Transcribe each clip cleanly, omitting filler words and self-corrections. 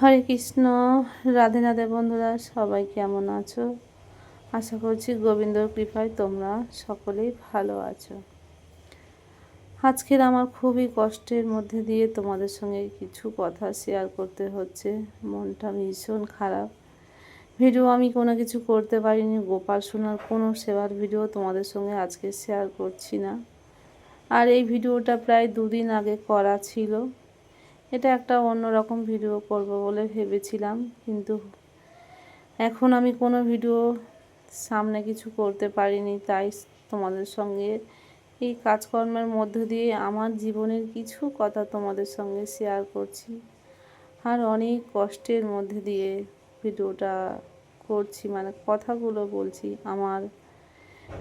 হরে কৃষ্ণ। রাধে রাধে বন্ধুরা, সবাই কেমন আছো? আশা করছি গোবিন্দর কৃপায় তোমরা সকলেই ভালো আছো। আজকের আমার খুবই কষ্টের মধ্যে দিয়ে তোমাদের সঙ্গে কিছু কথা শেয়ার করতে হচ্ছে। মনটা ভীষণ খারাপ। ভিডিও আমি কোনো কিছু করতে পারিনি, গোপাল সোনার কোনো সেবার ভিডিও তোমাদের সঙ্গে আজকে শেয়ার করছি না। আর এই ভিডিওটা প্রায় 2 দিন আগে করা ছিল। এটা একটা অন্যরকম ভিডিও করব বলে ভেবেছিলাম, কিন্তু এখন আমি কোনো ভিডিও সামনে কিছু করতে পারিনি। তাই তোমাদের সঙ্গে এই কাজকর্মের মধ্য দিয়ে আমার জীবনের কিছু কথা তোমাদের সঙ্গে শেয়ার করছি। আর অনেক কষ্টের মধ্যে দিয়ে ভিডিওটা করছি, মানে কথাগুলো বলছি। আমার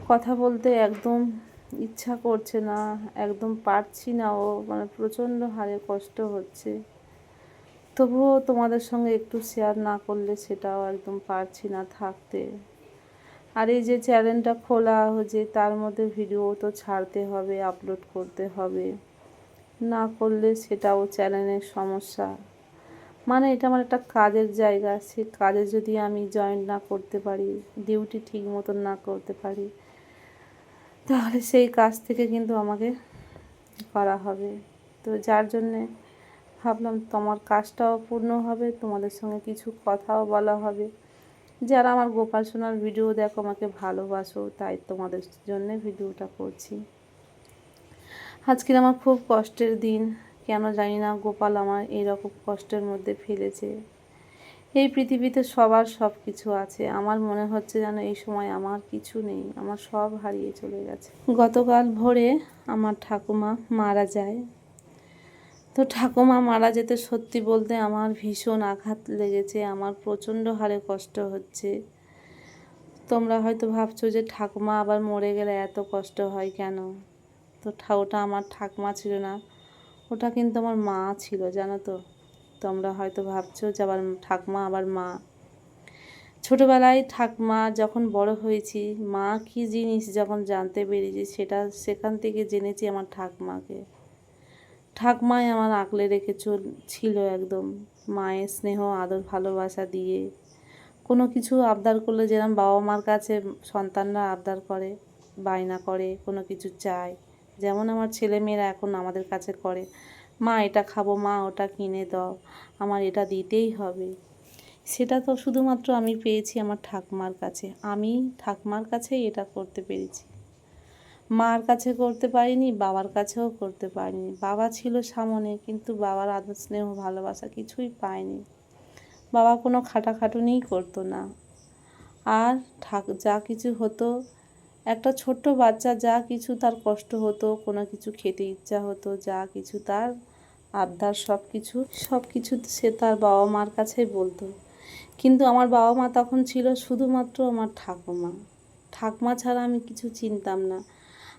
কথা বলতে একদম ইচ্ছা করছে না, একদম পারছি না, মানে প্রচণ্ড হারে কষ্ট হচ্ছে। তবুও তোমাদের সঙ্গে একটু শেয়ার না করলে সেটাও একদম পারছি না থাকতে। আর এই যে চ্যানেলটা খোলা হয়েছে, তার মধ্যে ভিডিও তো ছাড়তে হবে, আপলোড করতে হবে, না করলে সেটাও চ্যানেলের সমস্যা। মানে এটা আমার একটা কাজের জায়গা, সে কাজে যদি আমি জয়েন না করতে পারি, ডিউটি ঠিক মতন না করতে পারি, তাহলে সেই কাজ থেকে কিন্তু আমাকে করা হবে। তো যার জন্যে ভাবলাম তোমার কাজটাও পূর্ণ হবে, তোমাদের সঙ্গে কিছু কথাও বলা হবে। যারা আমার গোপাল সোনার ভিডিও দেখো, আমাকে ভালোবাসো, তাই তোমাদের জন্যে ভিডিওটা করছি। আজকের আমার খুব কষ্টের দিন। কেন জানি না গোপাল আমার এইরকম কষ্টের মধ্যে ফেলেছে। এই পৃথিবীতে সবার সব কিছু আছে, আমার মনে হচ্ছে যেন এই সময় আমার কিছু নেই, আমার সব হারিয়ে চলে গেছে। গতকাল ভোরে আমার ঠাকুমা মারা যায়। তো ঠাকুমা মারা যেতে সত্যি বলতে আমার ভীষণ আঘাত লেগেছে, আমার প্রচণ্ড হারে কষ্ট হচ্ছে। তোমরা হয়তো ভাবছো যে ঠাকুমা আবার মরে গেলে এত কষ্ট হয় কেন? তো ওটা আমার ঠাকুমা ছিল না, ওটা কিন্তু আমার মা ছিল, জানো তো। তোমরা হয়তো ভাবছো যে আবার ঠাকুমা আবার মা। ছোটোবেলায় ঠাকুমা যখন বড় হয়েছি, মা কী জিনিস যখন জানতে পেরেছি, সেখান থেকে জেনেছি আমার ঠাকুমাকে। ঠাকুমাই আমার আগলে রেখে ছিল একদম, মায়ের স্নেহ আদর ভালোবাসা দিয়ে। কোনো কিছু আবদার করলে যেরকম বাবা মার কাছে সন্তানরা আবদার করে, বায়না করে, কোনো কিছু চায়, যেমন আমার ছেলেমেয়েরা এখন আমাদের কাছে করে, মা এটা খাবো, মা ওটা কিনে দাও, আমার এটা দিতেই হবে। সেটা তো শুধুমাত্র আমি পেয়েছি আমার ঠাকুমার কাছে। আমি ঠাকুমার কাছেই এটা করতে পেরেছি, মার কাছে করতে পারিনি, বাবার কাছেও করতে পারিনি। বাবা ছিল সামনে, কিন্তু বাবার আদর স্নেহ ভালোবাসা কিছুই পাইনি। বাবা কোনো খাটাখাটুনিই করতো না। আর যা কিছু হতো, একটা ছোট্ট বাচ্চা যা কিছু তার কষ্ট হতো, কোনো কিছু খেতে ইচ্ছা হতো, যা কিছু তার আবদার, সব কিছু সে তার বাবা মার কাছেই বলতো। কিন্তু আমার বাবা মা তখন ছিল শুধুমাত্র আমার ঠাকুমা। ঠাকুমা ছাড়া আমি কিছু চিনতাম না।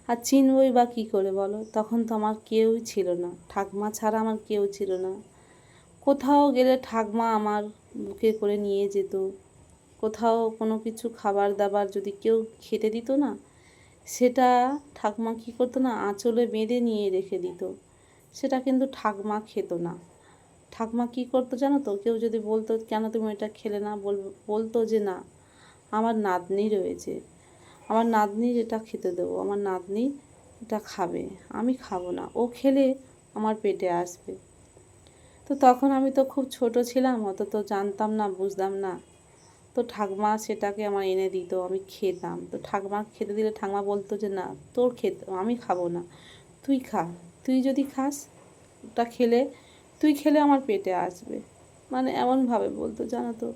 আর চিনবই বা কী করে বলো? তখন তো আমার কেউই ছিল না, ঠাকুমা ছাড়া আমার কেউ ছিল না। কোথাও গেলে ঠাকুমা আমার বুকে করে নিয়ে যেত। কোথাও কোনো কিছু খাবার দাবার যদি কেউ খেতে দিত না, সেটা ঠাকুমা কী করতো না, আঁচলে বেঁধে নিয়ে রেখে দিত। সেটা কিন্তু ঠাকুমা খেত না। ঠাকুমা কী করতো জানো তো? কেউ যদি বলতো কেন তুমি এটা খেলে না, বলতো যে না, আমার নাতনি রয়েছে, আমার নাতনির এটা খেতে দেবো, আমার নাতনি এটা খাবে, আমি খাবো না, ও খেলে আমার পেটে আসবে। তো তখন আমি তো খুব ছোট ছিলাম, অত তো জানতাম না, বুঝতাম না। তো ঠাকুমা সেটাকে আমার এনে দিত, আমি খেতাম। তো ঠাকুমা খেতে দিলে ঠাকুমা বলতো যে না, তোর খেতে, আমি খাবো না, তুই খা, তুই যদি খাস, ওটা তুই খেলে আমার পেটে আসবে, মানে এমনভাবে বলতো, জানো তো।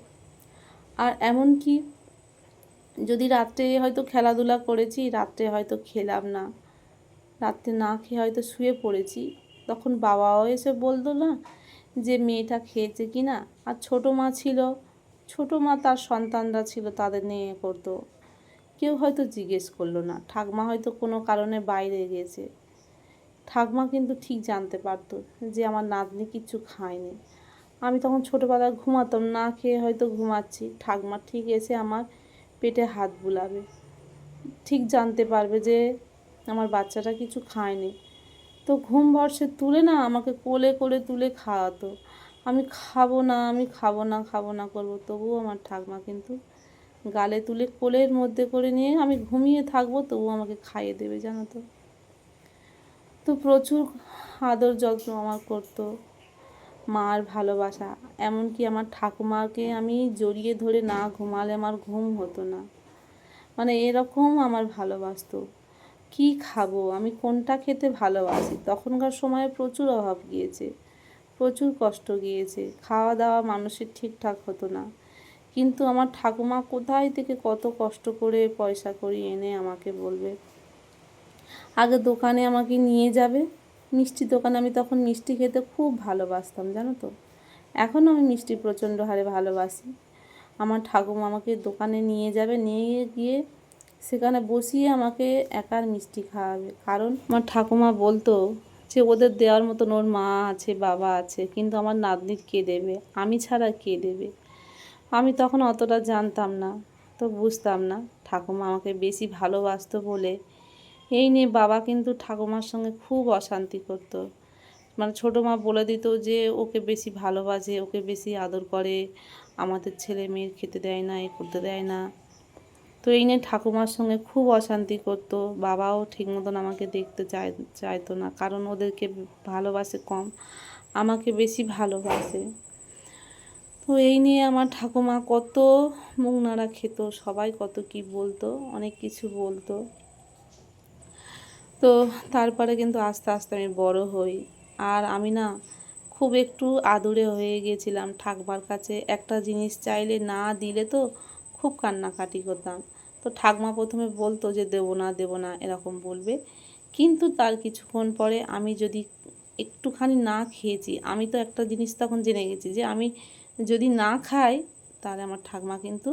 আর এমন কি, যদি রাত্রে হয়তো খেলাধুলা করেছি, রাত্রে হয়তো খেলাম না, রাত্রে না খেয়ে হয়তো শুয়ে পড়েছি, তখন বাবাও এসে বলতো না যে মেয়েটা খেয়েছে কি না। আর ছোটো মা ছিল, ছোটো মা তার সন্তানরা ছিল, তাদের নিয়ে করতো। কেউ হয়তো জিজ্ঞেস করলো না, ঠাকুমা হয়তো কোনো কারণে বাইরে গেছে, ঠাকুমা কিন্তু ঠিক জানতে পারতো যে আমার নাতনি কিচ্ছু খায়নি। আমি তখন ছোটোবেলায় ঘুমাতাম, না খেয়ে হয়তো ঘুমাচ্ছি, ঠাকুমা ঠিক এসে আমার পেটে হাত বুলাবে, ঠিক জানতে পারবে যে আমার বাচ্চাটা কিছু খায়নি। তো ঘুম বর্ষে তুলে না আমাকে কোলে করে তুলে খাওয়াতো। আমি খাবো না, আমি খাবো না, খাবো না করবো, তবুও আমার ঠাকুমা কিন্তু গালে তুলে কোলের মধ্যে করে নিয়ে আমি ঘুমিয়ে থাকবো তবুও আমাকে খাইয়ে দেবে, জানো তো। তো প্রচুর আদর যত্ন আমার করতো, মার ভালোবাসা। এমনকি আমার ঠাকুমাকে আমি জড়িয়ে ধরে না ঘুমালে আমার ঘুম হতো না, মানে এরকম আমার ভালোবাসতো। কি খাবো, আমি কোনটা খেতে ভালোবাসি, তখনকার সময়ে প্রচুর অভাব গিয়েছে, প্রচুর কষ্ট গিয়েছে, খাওয়া দাওয়া মানুষের ঠিকঠাক হতো না। কিন্তু আমার ঠাকুমা কোথায় থেকে কত কষ্ট করে পয়সা করি এনে আমাকে বলবে, আগে দোকানে আমাকে নিয়ে যাবে, মিষ্টি দোকানে। আমি তখন মিষ্টি খেতে খুব ভালোবাসতাম, জানো তো। এখনও আমি মিষ্টি প্রচণ্ড হারে ভালোবাসি। আমার ঠাকুমা আমাকে দোকানে নিয়ে যাবে, নিয়ে গিয়ে সেখানে বসিয়ে আমাকে একার মিষ্টি খাওয়াবে। কারণ আমার ঠাকুমা বলতো যে ওদের দেওয়ার মতন ওর মা আছে, বাবা আছে, কিন্তু আমার নাতনির কে দেবে, আমি ছাড়া কে দেবে। আমি তখন অতটা জানতাম না, তো বুঝতাম না। ঠাকুমা আমাকে বেশি ভালোবাসতো বলে এই নিয়ে বাবা কিন্তু ঠাকুমার সঙ্গে খুব অশান্তি করতো। মানে ছোটো মা বলে দিত যে ওকে বেশি ভালোবাসে, ওকে বেশি আদর করে, আমাদের ছেলে মেয়ের খেতে দেয় না, এ করতে দেয় না। তো এই নিয়ে ঠাকুমার সঙ্গে খুব অশান্তি করতো। বাবাও ঠিক মতন আমাকে দেখতে চাইতো না, কারণ ওদেরকে ভালোবাসে কম, আমাকে বেশি ভালোবাসে। তো এই নিয়ে আমার ঠাকুমা কত মুখ নাড়া খেত, সবাই কত কি বলতো, অনেক কিছু বলতো। তো তারপরে কিন্তু আস্তে আস্তে আমি বড় হই, আর আমি না খুব একটু আদুরে হয়ে গিয়েছিলাম ঠাকুমার কাছে। একটা জিনিস চাইলে না দিলে তো খুব কান্নাকাটি করতাম। তো ঠাকুমা প্রথমে বলতো যে দেবো না, দেবো না, এরকম বলবে। কিন্তু তার কিছুক্ষণ পরে আমি যদি একটুখানি না খেয়েছি, আমি তো একটা জিনিস তখন জেনে গেছি যে আমি যদি না খাই তাহলে আমার ঠাকুমা কিন্তু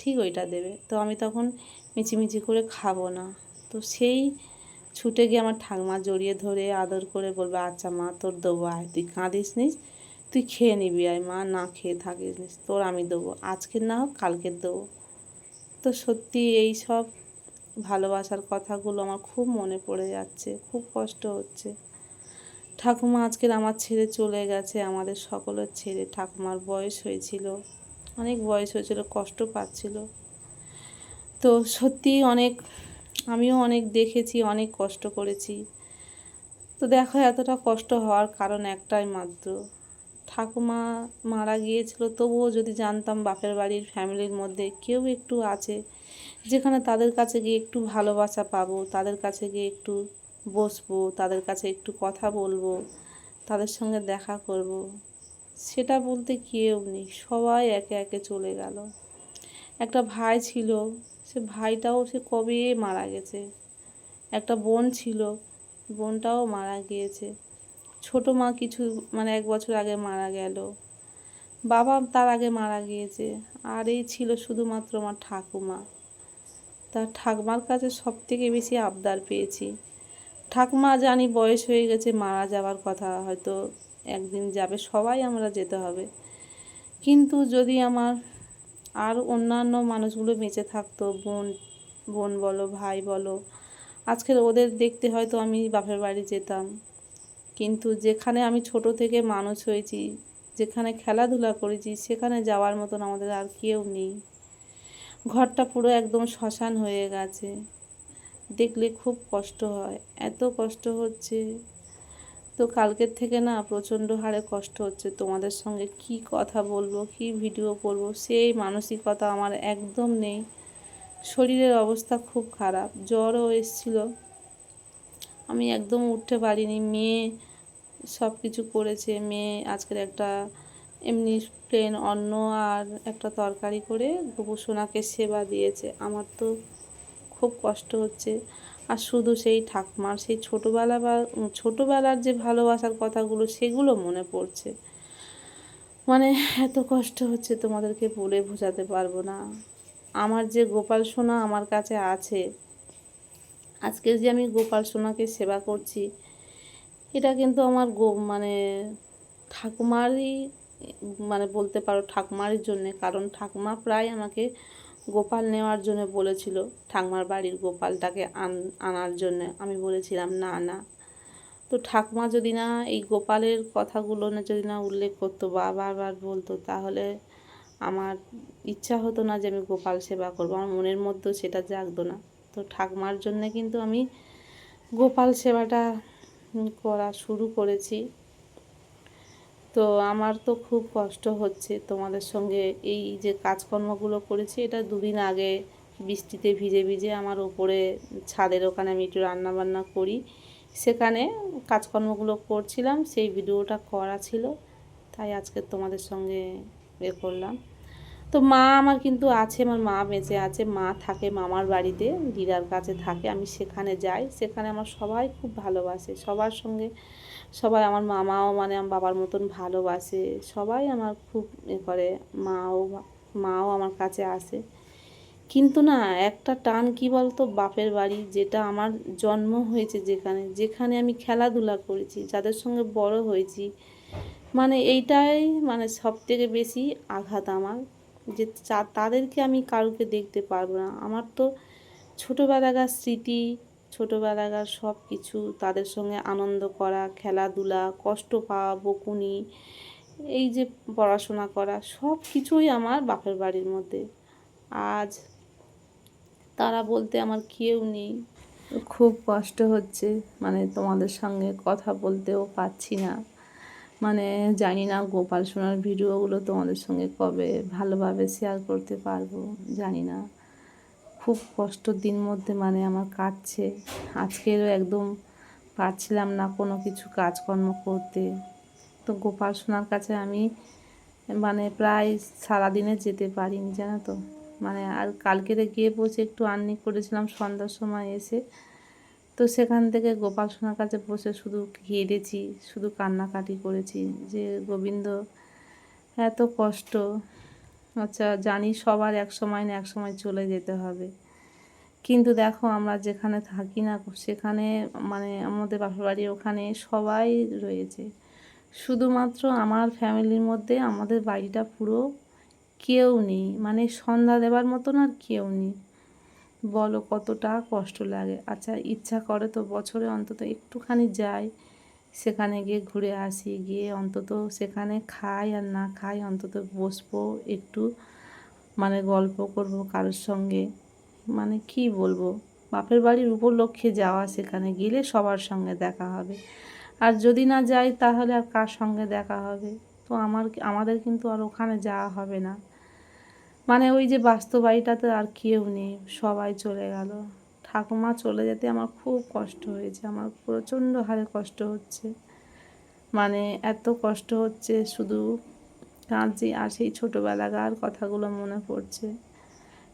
ঠিক ওইটা দেবে। তো আমি তখন মিচিমিচি করে খাবো না। তো সেই ছুটে গিয়ে আমার ঠাকুমা জড়িয়ে ধরে আদর করে বলবে, আচ্ছা মা তোর দেবো, আয়, তুই কাঁদিস নিস, তুই খেয়ে নিবি, আয় মা, না খেয়ে থাকিস নিস, তোর আমি দেবো, আজকের না হোক কালকের দেবো। তো সত্যি এই সব ভালোবাসার কথাগুলো আমার খুব মনে পড়ে যাচ্ছে, খুব কষ্ট হচ্ছে। ঠাকুমা আজকের আমার ছেড়ে চলে গেছে, আমাদের সকলের ছেড়ে। ঠাকুমার বয়স হয়েছিল, অনেক বয়স হয়েছিল, কষ্ট পাচ্ছিল। তো সত্যি অনেক, আমিও অনেক দেখেছি, অনেক কষ্ট করেছি। তো দেখো এতটা কষ্ট হওয়ার কারণ একটাই মাত্র, ঠাকুমা মারা গিয়েছিল, তবুও যদি জানতাম বাপের বাড়ির ফ্যামিলির মধ্যে কেউ একটু আছে যেখানে তাদের কাছে গিয়ে একটু ভালোবাসা পাবো, তাদের কাছে গিয়ে একটু বসবো, তাদের কাছে একটু কথা বলবো, তাদের সঙ্গে দেখা করব, সেটা বলতে কেউ নেই, সবাই একে একে চলে গেল। একটা ভাই ছিল, সে ভাইটাও সে কবে মারা গেছে। একটা বোন ছিল, বোনটাও মারা গিয়েছে। ছোটো মা কিছু মানে 1 বছর আগে মারা গেল, বাবা তার আগে মারা গিয়েছে। আর এই ছিল শুধুমাত্র আমার ঠাকুমা। তার ঠাকুমার কাছে সবথেকে বেশি আবদার পেয়েছি। ঠাকুমা জানি বয়স হয়ে গেছে, মারা যাওয়ার কথা, হয়তো একদিন যাবে, সবাই আমরা যেতে হবে। কিন্তু যদি আমার আর অন্যান্য মানুষগুলো বেঁচে থাকতো, বোন বোন বলো, ভাই বলো, আজকের ওদের দেখতে হয়তো আমি বাপের বাড়ি যেতাম। কিন্তু যেখানে আমি ছোট থেকে মানুষ হয়েছি, যেখানে খেলাধুলা করেছি, সেখানে যাওয়ার মতন আমাদের আর কেউ নেই। ঘরটা পুরো একদম শ্মশান হয়ে গেছে, দেখলে খুব কষ্ট হয়, এত কষ্ট হচ্ছে। তো কালকের থেকে না প্রচণ্ড হারে কষ্ট হচ্ছে, তোমাদের সঙ্গে কি কথা বলবো, কি ভিডিও করব, সেই মানসিকতা আমার একদম নেই। শরীরের অবস্থা খুব খারাপ, জ্বরও এসেছিল, আমি একদম উঠতে পারিনি। মেয়ে সব কিছু করেছে, মেয়ে আজকের একটা এমনি প্লেন অন্ন আর একটা তরকারি করে গোপুসোনাকে সেবা দিয়েছে। আমার তো খুব কষ্ট হচ্ছে। আর শুধু সেই ঠাকুমার সেই ছোটোবেলার যে ভালোবাসার কথাগুলো সেগুলো মনে পড়ছে। মানে এত কষ্ট হচ্ছে তোমাদেরকে বলে বোঝাতে পারবো না। আমার যে গোপাল সোনা আমার কাছে আছে, আজকে যে আমি গোপাল সোনাকে সেবা করছি, এটা কিন্তু আমার মানে ঠাকুমারই, মানে বলতে পারো ঠাকুমার জন্যে। কারণ ঠাকুমা প্রায় আমাকে গোপাল নেওয়ার জন্য বলেছিল, ঠাকুমার বাড়ির গোপালটাকে আনার জন্য। আমি বলেছিলাম না না, তো ঠাকুমা যদি না এই গোপালের কথাগুলো না যদি না উল্লেখ করতো বা বারবার বলতো, তাহলে আমার ইচ্ছা হতো না যে আমি গোপাল সেবা করবো, আমার মনের মধ্যেও সেটা জাগতো না। তো ঠাকুমার জন্যে কিন্তু আমি গোপাল সেবাটা করা শুরু করেছি। তো আমার তো খুব কষ্ট হচ্ছে তোমাদের সঙ্গে এই যে কাজকর্মগুলো করেছি, এটা দুদিন আগে বৃষ্টিতে ভিজে ভিজে আমার ওপরে ছাদের ওখানে আমি একটু রান্নাবান্না করি, সেখানে কাজকর্মগুলো করছিলাম, সেই ভিডিওটা করা ছিল, তাই আজকে তোমাদের সঙ্গে করলাম। তো মা আমার কিন্তু আছে, আমার মা বেঁচে আছে, মা থাকে মামার বাড়িতে, দিদার কাছে থাকে, আমি সেখানে যাই, সেখানে আমার সবাই খুব ভালোবাসে, সবার সঙ্গে সবাই, আমার মামাও মানে আমার বাবার মতন ভালোবাসে, সবাই আমার খুব করে, মাও আমার কাছে আসে। কিন্তু না একটা টান কি বলতো, বাপের বাড়ি, যেটা আমার জন্ম হয়েছে, যেখানে যেখানে আমি খেলাধুলা করেছি, যাদের সঙ্গে বড় হয়েছি, মানে এইটাই মানে সব থেকে বেশি আঘাত আমার, যে তাদেরকে আমি কারুকে দেখতে পারবো না। আমার তো ছোটোবেলাকার স্মৃতি, ছোটোবেলাকার সব কিছু, তাদের সঙ্গে আনন্দ করা, খেলাধুলা, কষ্ট পাওয়া, বকুনি, এই যে পড়াশোনা করা, সব কিছুই আমার বাপের বাড়ির মধ্যে। আজ তারা বলতে আমার কেউ নেই, খুব কষ্ট হচ্ছে, মানে তোমাদের সঙ্গে কথা বলতেও পারছি না। মানে জানি না গোপাল সোনার ভিডিওগুলো তোমাদের সঙ্গে কবে ভালোভাবে শেয়ার করতে পারবো, জানি না। খুব কষ্টর দিন মধ্যে মানে আমার কাটছে। আজকেরও একদম পারছিলাম না কোনো কিছু কাজকর্ম করতে। তো গোপাল সোনার কাছে আমি মানে প্রায় সারাদিনে যেতে পারিনি, জানো তো। মানে আর কালকেরে গিয়ে বসে একটু আর্নি করেছিলাম সন্ধ্যার সময় এসে, তো সেখান থেকে গোপাল সোনার কাছে বসে শুধু কেঁদেছি, শুধু কান্নাকাটি করেছি যে গোবিন্দ এত কষ্ট। আচ্ছা জানি সবার এক সময় না এক সময় চলে যেতে হবে, কিন্তু দেখো আমরা যেখানে থাকি না সেখানে মানে আমাদের বাপের বাড়ির ওখানে সবাই রয়েছে, শুধুমাত্র আমার ফ্যামিলির মধ্যে আমাদের বাড়িটা পুরো কেউ নেই, মানে সন্ধ্যা দেবার মতন আর কেউ নেই। বলো কতটা কষ্ট লাগে। আচ্ছা ইচ্ছা করে তো বছরে অন্তত একটুখানি যাই, সেখানে গিয়ে ঘুরে আসি, গিয়ে অন্তত সেখানে খাই আর না খাই অন্তত বসবো একটু, মানে গল্প করব কারোর সঙ্গে, মানে কি বলবো, বাপের বাড়ির উপলক্ষে যাওয়া, সেখানে গেলে সবার সঙ্গে দেখা হবে, আর যদি না যাই তাহলে আর কার সঙ্গে দেখা হবে। তো আমাদের কিন্তু আর ওখানে যাওয়া হবে না, মানে ওই যে বাস্তব বাড়িটাতে আর কেউ নেই, সবাই চলে গেল। ঠাকুমা চলে যেতে আমার খুব কষ্ট হয়েছে, আমার প্রচণ্ড হারে কষ্ট হচ্ছে, মানে এত কষ্ট হচ্ছে, শুধু কাঁদছি আর সেই ছোটোবেলাকার কথাগুলো মনে পড়ছে।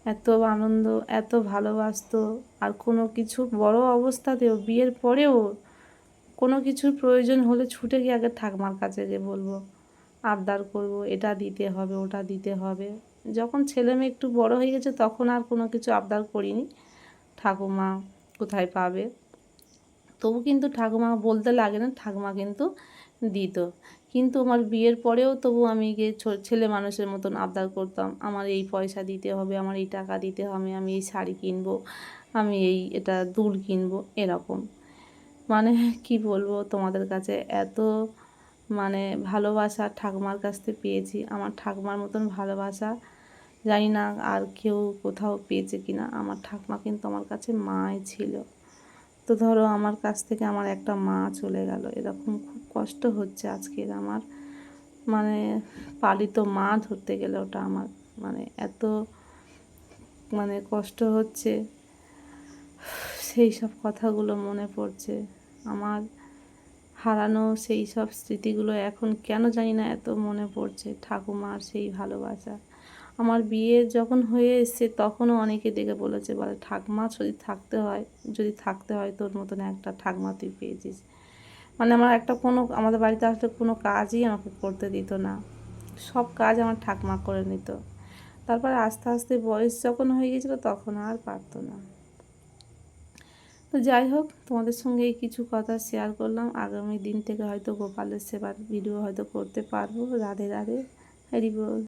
এত আনন্দ, এত ভালোবাসতো, আর কোনো কিছু বড় অবস্থাতেও বিয়ের পরেও কোনো কিছুর প্রয়োজন হলে ছুটে গিয়ে আগে ঠাকুমার কাছে গিয়ে বলবো, আবদার করব, এটা দিতে হবে, ওটা দিতে হবে। যখন ছেলে মেয়ে একটু বড় হয়ে গেছে তখন আর কোনো কিছু আবদার করিনি, ঠাকুমা কোথায় পাবে, তবু কিন্তু ঠাকুমা বলতে লাগে না, ঠাকুমা কিন্তু দিত। কিন্তু আমার বিয়ের পরেও তবু আমি গিয়ে ছেলে মানুষের মতন আবদার করতাম, আমার এই পয়সা দিতে হবে, আমার এই টাকা দিতে হবে, আমি এই শাড়ি কিনবো, আমি এটা দুল কিনবো, এরকম। মানে কি বলবো তোমাদের কাছে, এত মানে ভালোবাসা ঠাকুমার কাছ থেকে পেয়েছি, আমার ঠাকুমার মতন ভালোবাসা জানি না আর কেউ কোথাও পেয়েছে কি না। আমার ঠাকুমা কিন্তু আমার কাছে মাই ছিল। তো ধরো আমার কাছ থেকে আমার একটা মা চলে গেল, এরকম খুব কষ্ট হচ্ছে আজকের আমার, মানে পালিত মা ধরতে গেলে ওটা আমার, মানে এত মানে কষ্ট হচ্ছে, সেই সব কথাগুলো মনে পড়ছে আমার, হারানো সেই সব স্মৃতিগুলো এখন কেন জানি না এত মনে পড়ছে, ঠাকুমার সেই ভালোবাসা। আমার বিয়ে যখন হয়ে এসছে তখনও অনেকে দেখে বলেছে, বলে ঠাকুমা যদি থাকতে হয় তোর মতন একটা ঠাকুমা তুই পেয়েছিস। মানে আমার আমাদের বাড়িতে আসলে কোনো কাজই আমাকে করতে দিত না, সব কাজ আমার ঠাকুমা করে নিত। তারপরে আস্তে আস্তে বয়স যখন হয়ে গেছিলো তখন আর পারতো না। তো যাই হোক, তোমাদের সঙ্গে এই কিছু কথা শেয়ার করলাম, আগামী দিন থেকে হয়তো গোপালের সেবার ভিডিও হয়তো করতে পারবো। রাধে রাধে, হরি বল।